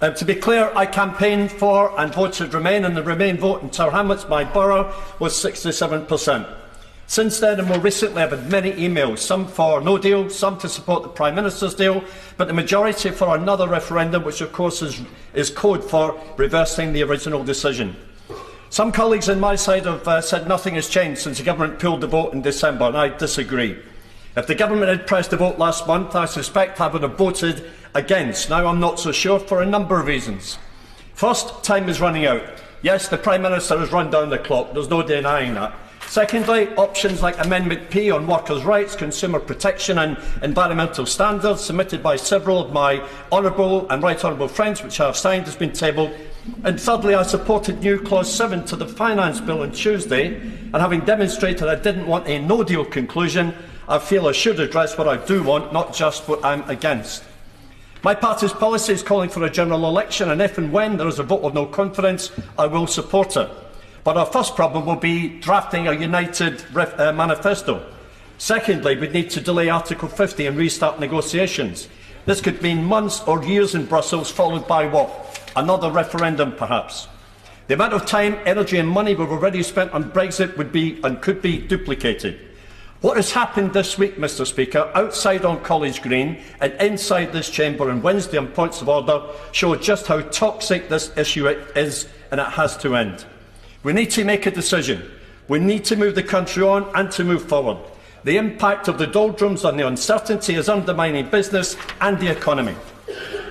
To be clear, I campaigned for and voted Remain, and the Remain vote in Tower Hamlets, my borough, was 67%. Since then, and more recently, I've had many emails, some for no deal, some to support the Prime Minister's deal, but the majority for another referendum, which of course is code for reversing the original decision. Some colleagues on my side have said nothing has changed since the government pulled the vote in December, and I disagree. If the government had pressed the vote last month, I suspect I would have voted against. Now I'm not so sure for a number of reasons. First, time is running out. Yes, the Prime Minister has run down the clock, there's no denying that. Secondly, options like Amendment P on workers' rights, consumer protection and environmental standards, submitted by several of my honourable and right honourable friends, which I have signed, has been tabled. And thirdly, I supported new Clause 7 to the Finance Bill on Tuesday, and having demonstrated I didn't want a no-deal conclusion, I feel I should address what I do want, not just what I'm against. My party's policy is calling for a general election, and if and when there is a vote of no confidence, I will support it. But our first problem will be drafting a united manifesto. Secondly, we need to delay Article 50 and restart negotiations. This could mean months or years in Brussels, followed by what? Another referendum, perhaps. The amount of time, energy and money we've already spent on Brexit would be and could be duplicated. What has happened this week, Mr Speaker, outside on College Green and inside this chamber on Wednesday on points of order, show just how toxic this issue is, and it has to end. We need to make a decision. We need to move the country on and to move forward. The impact of the doldrums and the uncertainty is undermining business and the economy.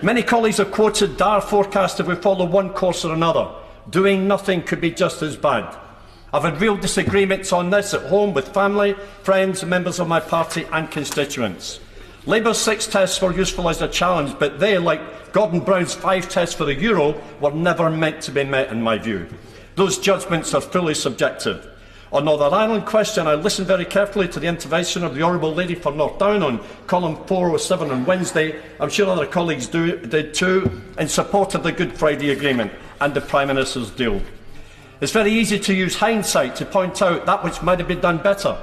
Many colleagues have quoted dire forecasts if we follow one course or another. Doing nothing could be just as bad. I've had real disagreements on this at home with family, friends, members of my party and constituents. Labour's 6 tests were useful as a challenge, but they, like Gordon Brown's 5 tests for the euro, were never meant to be met in my view. Those judgments are fully subjective. On Northern Ireland question, I listened very carefully to the intervention of the Honourable Lady for North Down on column 407 on Wednesday. I'm sure other colleagues did too, in support of the Good Friday Agreement and the Prime Minister's deal. It's very easy to use hindsight to point out that which might have been done better.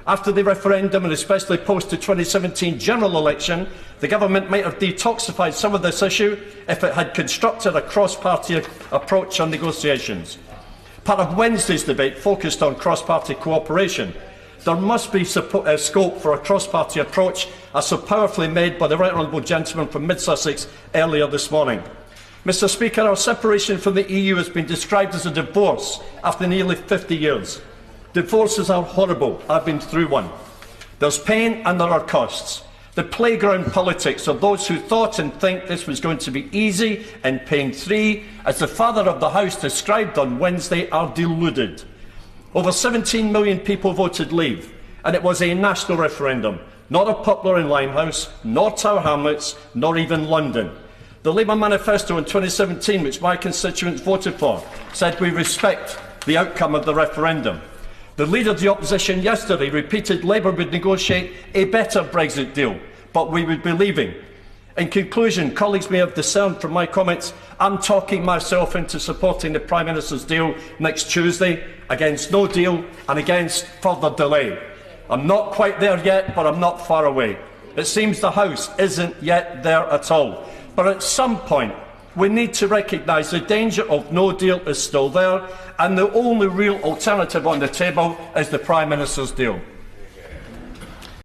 After the referendum, and especially post the 2017 general election, the government might have detoxified some of this issue if it had constructed a cross-party approach on negotiations. Part of Wednesday's debate focused on cross-party cooperation. There must be scope for a cross-party approach, as so powerfully made by the right honourable gentleman from Mid-Sussex earlier this morning. Mr Speaker, our separation from the EU has been described as a divorce after nearly 50 years. Divorces are horrible. I've been through one. There's pain and there are costs. The playground politics of those who thought and think this was going to be easy and pain-free, as the Father of the House described on Wednesday, are deluded. Over 17 million people voted leave, and it was a national referendum, not a popular in Limehouse, nor Tower Hamlets, nor even London. The Labour manifesto in 2017, which my constituents voted for, said we respect the outcome of the referendum. The Leader of the Opposition yesterday repeated Labour would negotiate a better Brexit deal, but we would be leaving. In conclusion, colleagues may have discerned from my comments, I'm talking myself into supporting the Prime Minister's deal next Tuesday, against no deal and against further delay. I'm not quite there yet, but I'm not far away. It seems the House isn't yet there at all. But at some point, we need to recognise the danger of no deal is still there, and the only real alternative on the table is the Prime Minister's deal.